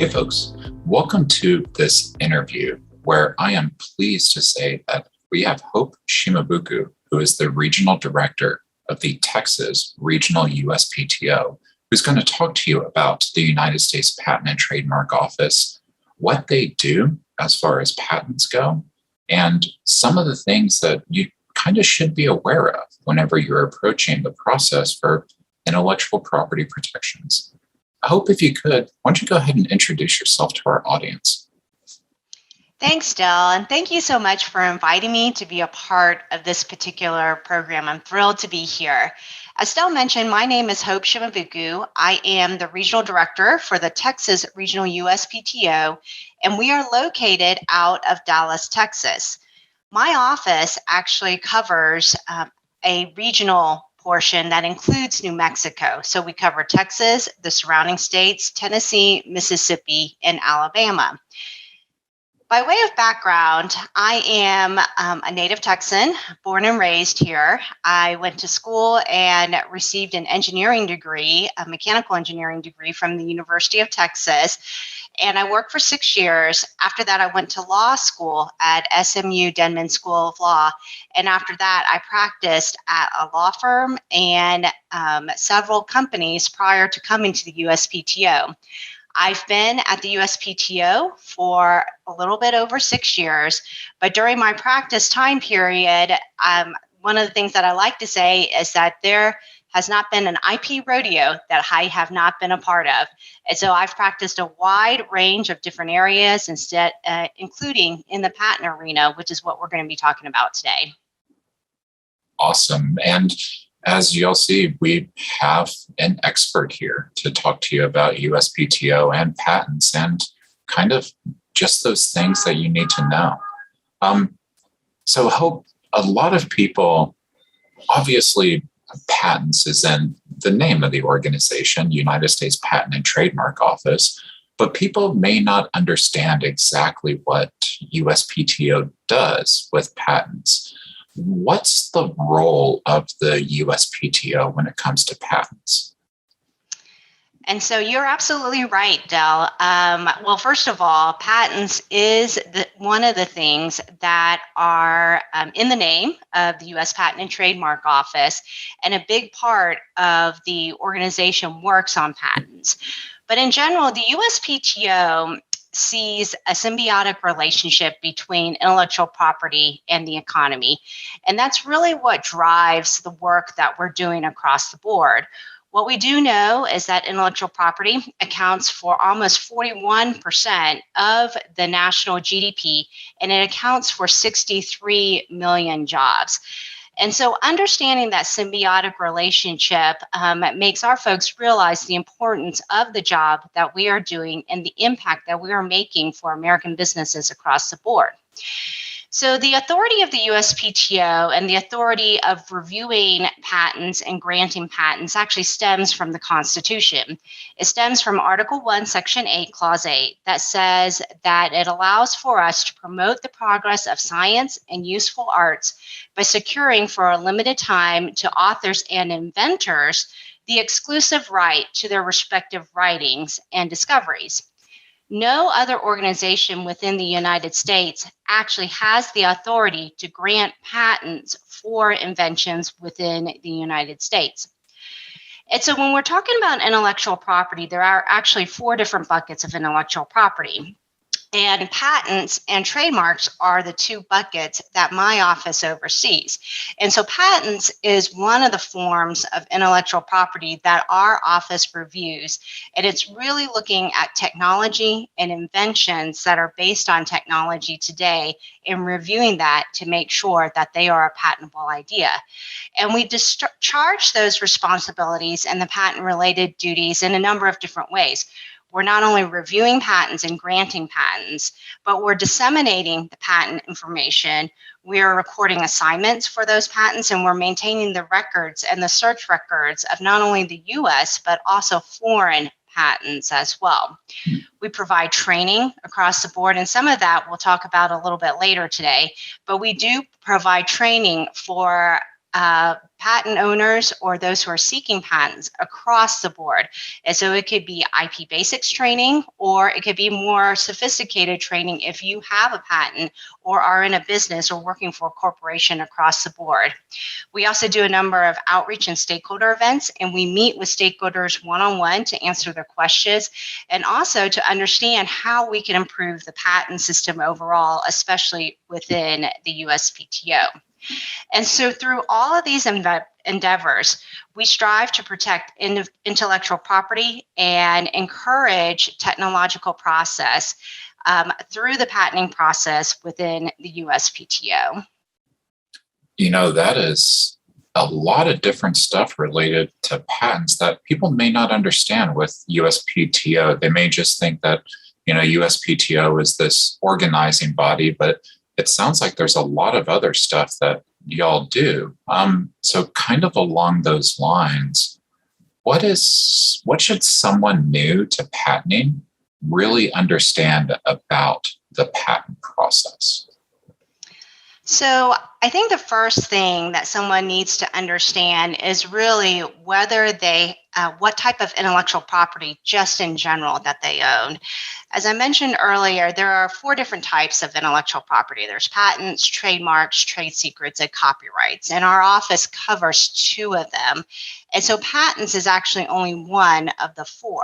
Hey folks, welcome to this interview where I am pleased to say that we have Hope Shimabuku, who is the Regional Director of the Texas Regional USPTO, who's going to talk to you about the United States Patent and Trademark Office, what they do as far as patents go, and some of the things that you kind of should be aware of whenever you're approaching the process for intellectual property protections. I hope if you could, why don't you go ahead and introduce yourself to our audience? Thanks, Del, and thank you so much for inviting me to be a part of this particular program. I'm thrilled to be here. As Del mentioned, my name is Hope Shimabuku. I am the Regional Director for the Texas Regional USPTO, and we are located out of Dallas, Texas. My office actually covers a regional portion that includes New Mexico. So we cover Texas, the surrounding states, Tennessee, Mississippi, and Alabama. By way of background, I am a native Texan, born and raised here. I went to school and received an engineering degree, a mechanical engineering degree from the University of Texas, and I worked for 6 years. After that, I went to law school at SMU Denman School of Law, and after that, I practiced at a law firm and several companies prior to coming to the USPTO. I've been at the USPTO for a little bit over 6 years, but during my practice time period, one of the things that I like to say is that there has not been an IP rodeo that I have not been a part of. And so I've practiced a wide range of different areas, instead, including in the patent arena, which is what we're going to be talking about today. Awesome. And as you'll see, we have an expert here to talk to you about USPTO and patents and kind of just those things that you need to know. So Hope, a lot of people, obviously, patents is in the name of the organization, United States Patent and Trademark Office, but people may not understand exactly what USPTO does with patents. What's the role of the USPTO when it comes to patents? And so you're absolutely right, Del. Well, first of all, patents is one of the things that are in the name of the U.S. Patent and Trademark Office, and a big part of the organization works on patents. But in general, the USPTO sees a symbiotic relationship between intellectual property and the economy. And that's really what drives the work that we're doing across the board. What we do know is that intellectual property accounts for almost 41% of the national GDP, and it accounts for 63 million jobs. And so understanding that symbiotic relationship makes our folks realize the importance of the job that we are doing and the impact that we are making for American businesses across the board. So the authority of the USPTO and the authority of reviewing patents and granting patents actually stems from the Constitution. It stems from Article 1, Section 8, Clause 8, that says that it allows for us to promote the progress of science and useful arts by securing for a limited time to authors and inventors the exclusive right to their respective writings and discoveries. No other organization within the United States actually has the authority to grant patents for inventions within the United States. And so when we're talking about intellectual property, there are actually 4 different buckets of intellectual property. And patents and trademarks are the 2 buckets that my office oversees. And so patents is one of the forms of intellectual property that our office reviews. And it's really looking at technology and inventions that are based on technology today and reviewing that to make sure that they are a patentable idea. And we discharge those responsibilities and the patent-related duties in a number of different ways. We're not only reviewing patents and granting patents, but we're disseminating the patent information. We're recording assignments for those patents, and we're maintaining the records and the search records of not only the US, but also foreign patents as well. We provide training across the board, and some of that we'll talk about a little bit later today, but we do provide training for patent owners or those who are seeking patents across the board. And so it could be IP basics training, or it could be more sophisticated training if you have a patent or are in a business or working for a corporation across the board. We also do a number of outreach and stakeholder events, and we meet with stakeholders one-on-one to answer their questions and also to understand how we can improve the patent system overall, especially within the USPTO. And so through all of these endeavors, we strive to protect intellectual property and encourage technological process through the patenting process within the USPTO. That is a lot of different stuff related to patents that people may not understand with USPTO. They may just think that, USPTO is this organizing body, but it sounds like there's a lot of other stuff that y'all do. So kind of along those lines, what should someone new to patenting really understand about the patent process? So I think the first thing that someone needs to understand is really whether what type of intellectual property just in general that they own. As I mentioned earlier, there are 4 different types of intellectual property. There's patents, trademarks, trade secrets, and copyrights. And our office covers 2 of them. And so patents is actually only one of the 4.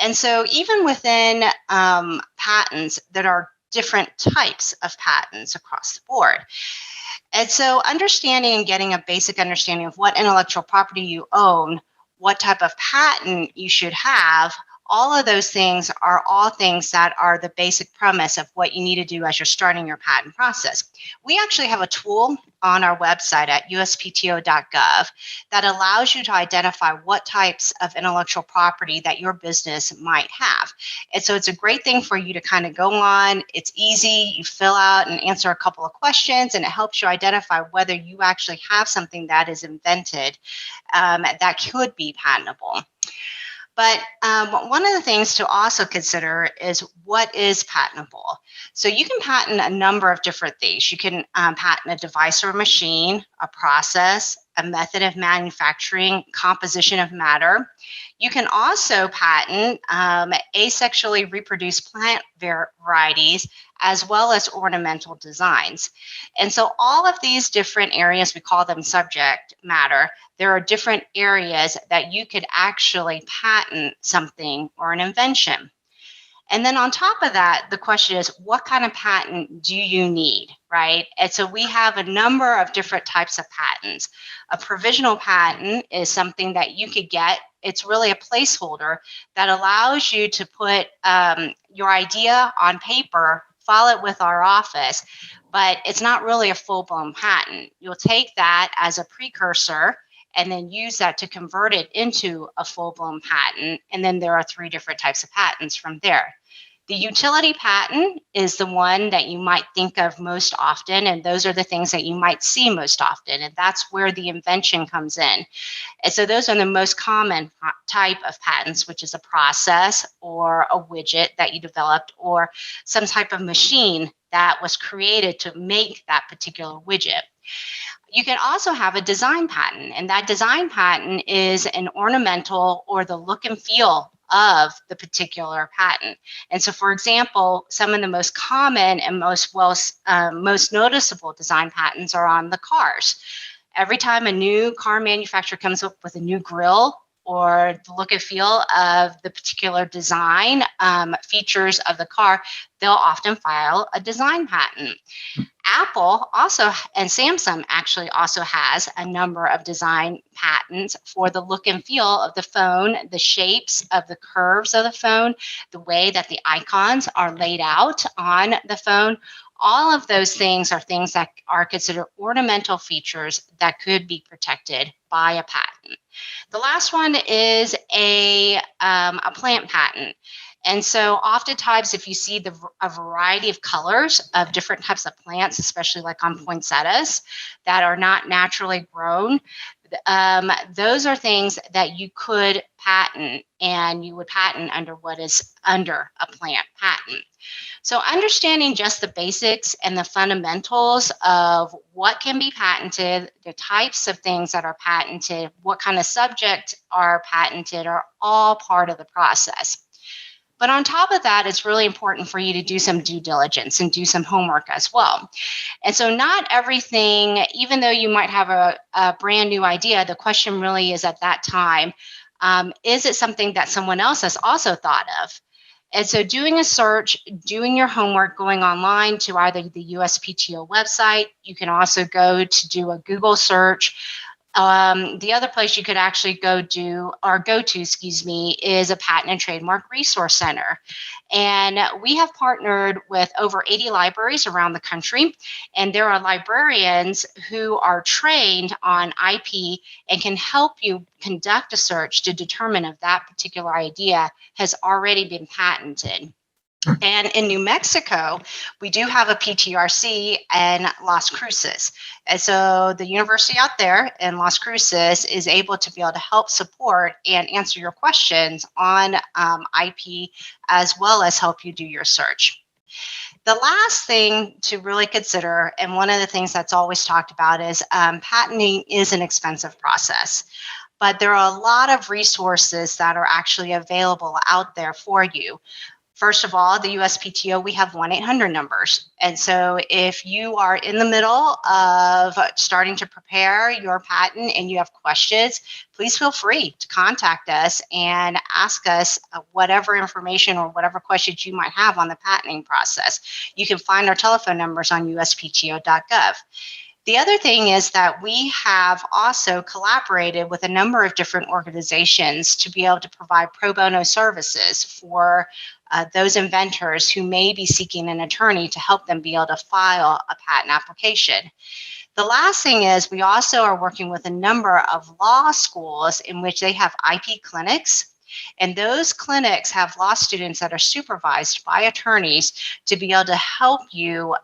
And so even within patents, there are different types of patents across the board. And so understanding and getting a basic understanding of what intellectual property you own, what type of patent you should have, all of those things are all things that are the basic premise of what you need to do as you're starting your patent process. We actually have a tool on our website at uspto.gov that allows you to identify what types of intellectual property that your business might have. And so it's a great thing for you to kind of go on. It's easy. You fill out and answer a couple of questions, and it helps you identify whether you actually have something that is invented that could be patentable. But one of the things to also consider is what is patentable. So you can patent a number of different things. You can patent a device or a machine, a process, a method of manufacturing, composition of matter. You can also patent asexually reproduced plant varieties as well as ornamental designs. And so all of these different areas, we call them subject matter, there are different areas that you could actually patent something or an invention. And then on top of that, the question is, what kind of patent do you need, right? And so we have a number of different types of patents. A provisional patent is something that you could get. It's really a placeholder that allows you to put your idea on paper, file it with our office, but it's not really a full-blown patent. You'll take that as a precursor and then use that to convert it into a full-blown patent. And then there are 3 different types of patents from there. The utility patent is the one that you might think of most often, and those are the things that you might see most often, and that's where the invention comes in. And so those are the most common type of patents, which is a process or a widget that you developed or some type of machine that was created to make that particular widget. You can also have a design patent, and that design patent is an ornamental or the look and feel of the particular patent. And so, for example, some of the most common and most noticeable design patents are on the cars. Every time a new car manufacturer comes up with a new grille or the look and feel of the particular design features of the car, they'll often file a design patent. Apple also, and Samsung actually also has a number of design patents for the look and feel of the phone, the shapes of the curves of the phone, the way that the icons are laid out on the phone. All of those things are things that are considered ornamental features that could be protected by a patent. The last one is a plant patent. And so oftentimes, if you see a variety of colors of different types of plants, especially like on poinsettias that are not naturally grown, those are things that you could patent, and you would patent under what is under a plant patent. So understanding just the basics and the fundamentals of what can be patented, the types of things that are patented, what kind of subjects are patented, are all part of the process. But on top of that, it's really important for you to do some due diligence and do some homework as well. And so, not everything, even though you might have a brand new idea, the question really is at that time, is it something that someone else has also thought of? And so, doing a search, doing your homework, going online to either the USPTO website, you can also go to do a Google search. The other place you could actually go to, is a Patent and Trademark Resource Center. And we have partnered with over 80 libraries around the country. And there are librarians who are trained on IP and can help you conduct a search to determine if that particular idea has already been patented. And in New Mexico, we do have a PTRC in Las Cruces. And so the university out there in Las Cruces is able to be able to help support and answer your questions on IP, as well as help you do your search. The last thing to really consider, and one of the things that's always talked about, is patenting is an expensive process. But there are a lot of resources that are actually available out there for you. First of all, the USPTO, we have 1-800 numbers. And so if you are in the middle of starting to prepare your patent and you have questions, please feel free to contact us and ask us whatever information or whatever questions you might have on the patenting process. You can find our telephone numbers on uspto.gov. The other thing is that we have also collaborated with a number of different organizations to be able to provide pro bono services for those inventors who may be seeking an attorney to help them be able to file a patent application. The last thing is we also are working with a number of law schools in which they have IP clinics. And those clinics have law students that are supervised by attorneys to be able to help you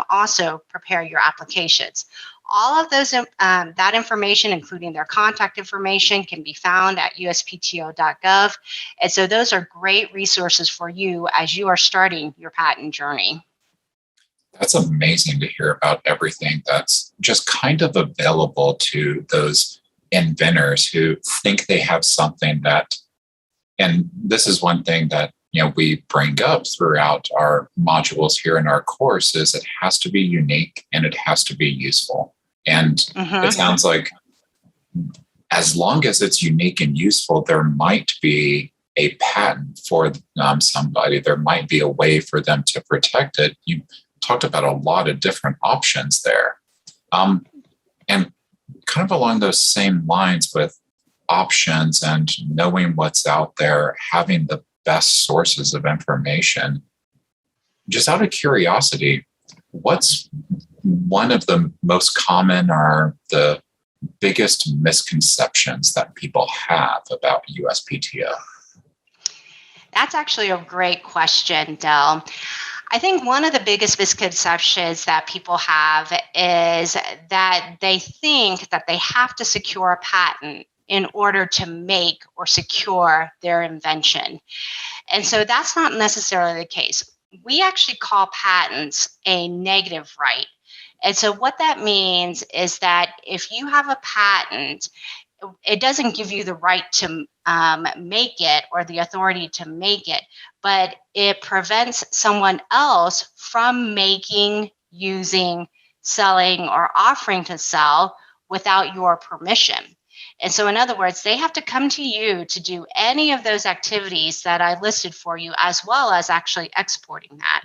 also prepare your applications. All of those that information, including their contact information, can be found at uspto.gov. And so those are great resources for you as you are starting your patent journey. That's amazing to hear about everything that's just kind of available to those inventors who think they have something that, and this is one thing that we bring up throughout our modules here in our course, is it has to be unique and it has to be useful. And it sounds like as long as it's unique and useful, there might be a patent for somebody. There might be a way for them to protect it. You talked about a lot of different options there. And kind of along those same lines with options and knowing what's out there, having the best sources of information, just out of curiosity, what's one of the most common or the biggest misconceptions that people have about USPTO? That's actually a great question, Del. I think one of the biggest misconceptions that people have is that they think that they have to secure a patent in order to make or secure their invention. And so that's not necessarily the case. We actually call patents a negative right. And so what that means is that if you have a patent, it doesn't give you the right to make it or the authority to make it, but it prevents someone else from making, using, selling, or offering to sell without your permission. And so, in other words, they have to come to you to do any of those activities that I listed for you, as well as actually exporting that.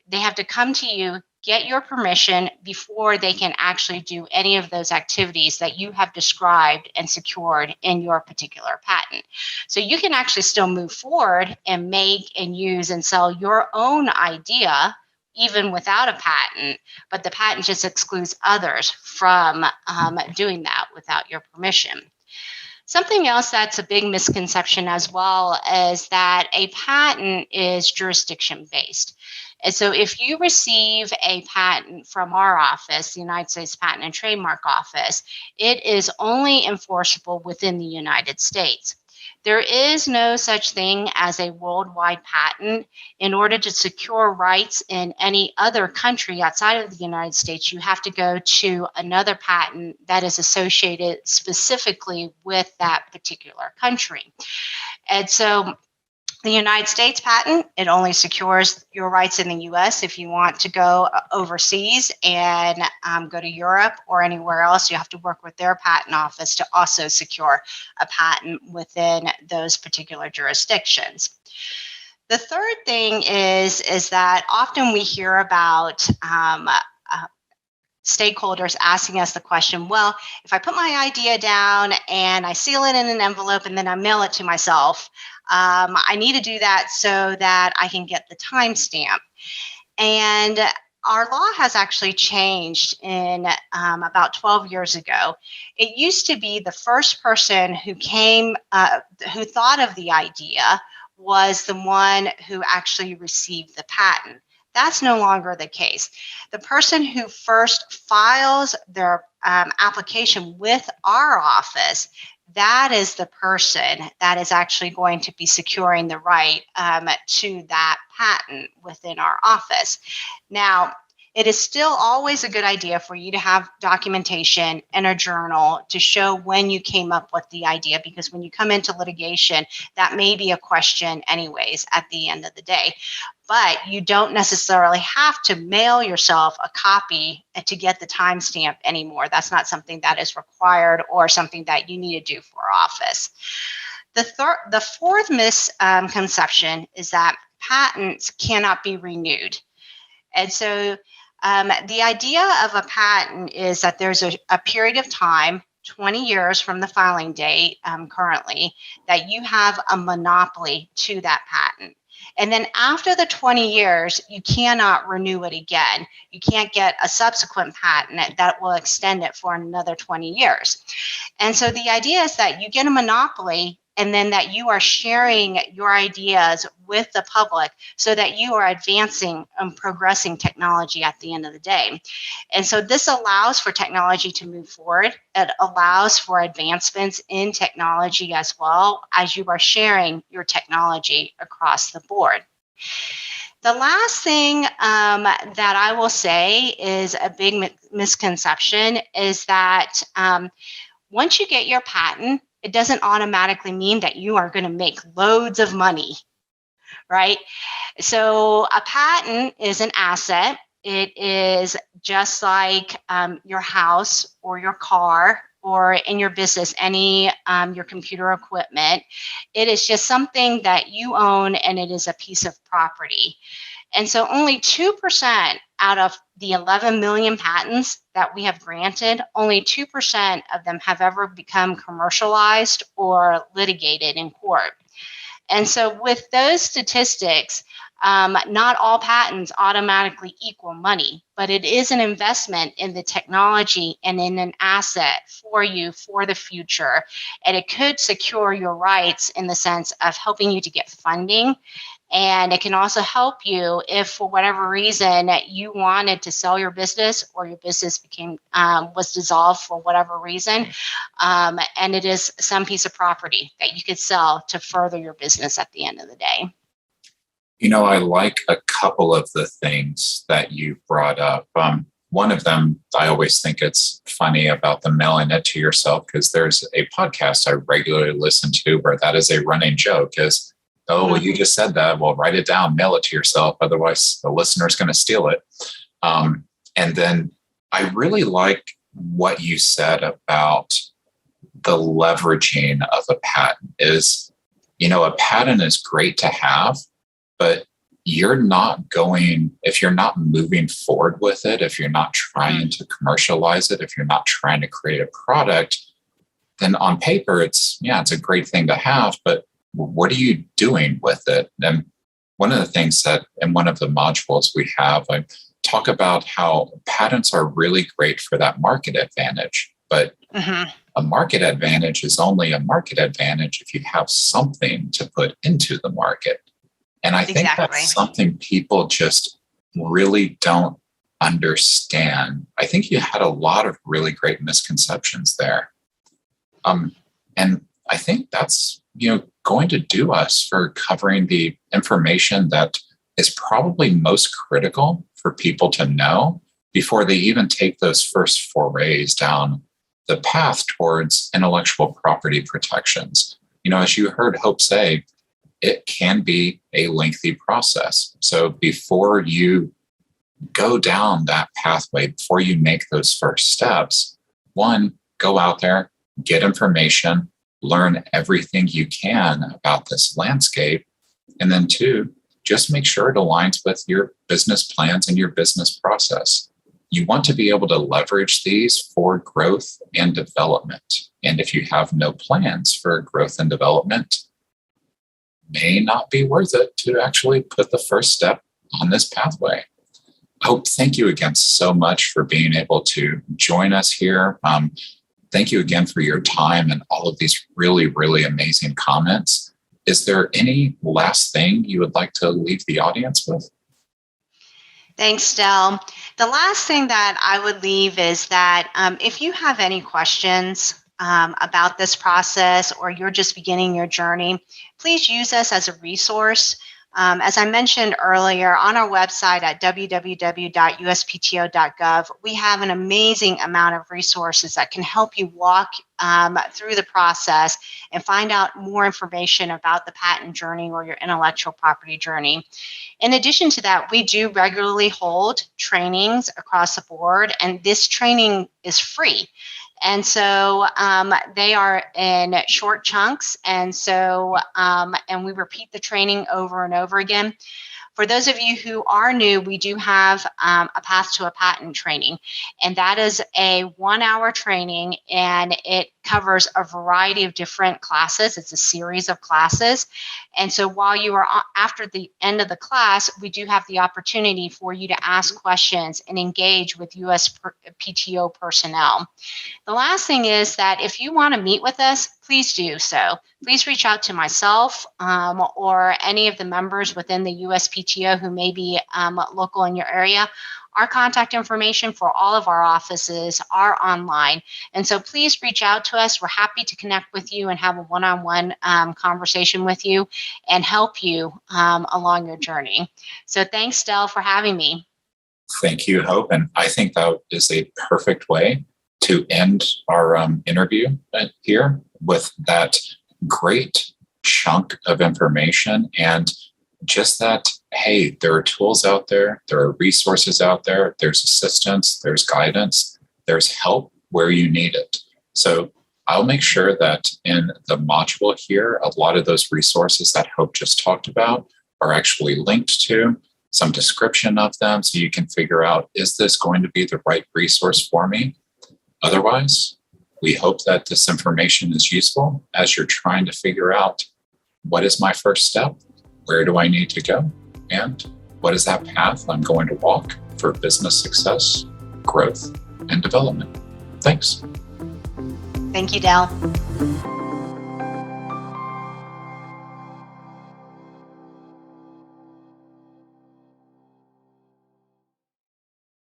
They have to come to you, get your permission before they can actually do any of those activities that you have described and secured in your particular patent. So you can actually still move forward and make and use and sell your own idea even without a patent, but the patent just excludes others from doing that without your permission. Something else that's a big misconception as well is that a patent is jurisdiction based. And so if you receive a patent from our office, the United States Patent and Trademark Office, it is only enforceable within the United States. There is no such thing as a worldwide patent. In order to secure rights in any other country outside of the United States, you have to go to another patent that is associated specifically with that particular country. And so the United States patent, it only secures your rights in the US. If you want to go overseas and go to Europe or anywhere else, you have to work with their patent office to also secure a patent within those particular jurisdictions. The third thing is that often we hear about stakeholders asking us the question, well, if I put my idea down and I seal it in an envelope and then I mail it to myself, I need to do that so that I can get the timestamp. And our law has actually changed in about 12 years ago. It used to be the first person who who thought of the idea was the one who actually received the patent. That's no longer the case. The person who first files their application with our office, that is the person that is actually going to be securing the right to that patent within our office. Now, it is still always a good idea for you to have documentation and a journal to show when you came up with the idea, because when you come into litigation, that may be a question anyways at the end of the day. But you don't necessarily have to mail yourself a copy to get the timestamp anymore. That's not something that is required or something that you need to do for office. The fourth misconception is that patents cannot be renewed. And so the idea of a patent is that there's a period of time, 20 years from the filing date currently, that you have a monopoly to that patent. And then after the 20 years, you cannot renew it again. You can't get a subsequent patent that will extend it for another 20 years. And so the idea is that you get a monopoly and then that you are sharing your ideas with the public so that you are advancing and progressing technology at the end of the day. And so this allows for technology to move forward. It allows for advancements in technology as well as you are sharing your technology across the board. The last thing that I will say is a big misconception is that once you get your patent, it doesn't automatically mean that you are going to make loads of money, right? So a patent is an asset. It is just like your house or your car or in your business, your computer equipment. It is just something that you own and it is a piece of property. And so only 2% out of the 11 million patents that we have granted, only 2% of them have ever become commercialized or litigated in court. And so with those statistics, not all patents automatically equal money, but it is an investment in the technology and in an asset for you for the future. And it could secure your rights in the sense of helping you to get funding. And it can also help you if, for whatever reason, you wanted to sell your business or your business was dissolved for whatever reason. And it is some piece of property that you could sell to further your business at the end of the day. You know, I like a couple of the things that you brought up. One of them, I always think it's funny about the mailing it to yourself, because there's a podcast I regularly listen to where that is a running joke is, oh, well, you just said that. Well, write it down, mail it to yourself. Otherwise, the listener's going to steal it. And then I really like what you said about the leveraging of a patent is, you know, a patent is great to have, but you're not going, if you're not moving forward with it, if you're not trying to commercialize it, if you're not trying to create a product, then on paper, it's a great thing to have, but what are you doing with it? And one of the things that in one of the modules we have, I talk about how patents are really great for that market advantage, but a market advantage is only a market advantage if you have something to put into the market. And I think that's something people just really don't understand. I think you had a lot of really great misconceptions there. And I think that's, going to do us for covering the information that is probably most critical for people to know before they even take those first forays down the path towards intellectual property protections. As you heard Hope say, it can be a lengthy process. So before you go down that pathway, before you make those first steps, one, go out there, get information, learn everything you can about this landscape. And then two, just make sure it aligns with your business plans and your business process. You want to be able to leverage these for growth and development. And if you have no plans for growth and development, may not be worth it to actually put the first step on this pathway. Hope, thank you again so much for being able to join us here. Thank you again for your time and all of these really, really amazing comments. Is there any last thing you would like to leave the audience with? Thanks, Del. The last thing that I would leave is that if you have any questions about this process, or you're just beginning your journey, please use us as a resource. As I mentioned earlier, on our website at www.uspto.gov, we have an amazing amount of resources that can help you walk through the process and find out more information about the patent journey or your intellectual property journey. In addition to that, we do regularly hold trainings across the board, and this training is free. And so they are in short chunks. And so, and we repeat the training over and over again. For those of you who are new, we do have a Path to a Patent training, and that is a 1-hour training, and it covers a variety of different classes. It's a series of classes. And so while you are after the end of the class, we do have the opportunity for you to ask questions and engage with USPTO personnel. The last thing is that if you want to meet with us, please do so. Please reach out to myself or any of the members within the USPTO who may be local in your area. Our contact information for all of our offices are online. And so please reach out to us. We're happy to connect with you and have a one-on-one conversation with you and help you along your journey. So thanks, Del, for having me. Thank you, Hope. And I think that is a perfect way to end our interview here with that great chunk of information, and just that, hey, there are tools out there, there are resources out there, there's assistance, there's guidance, there's help where you need it. So I'll make sure that in the module here, a lot of those resources that Hope just talked about are actually linked to, some description of them, so you can figure out, is this going to be the right resource for me? Otherwise, we hope that this information is useful as you're trying to figure out, what is my first step? Where do I need to go? And what is that path I'm going to walk for business success, growth, and development? Thanks. Thank you, Del.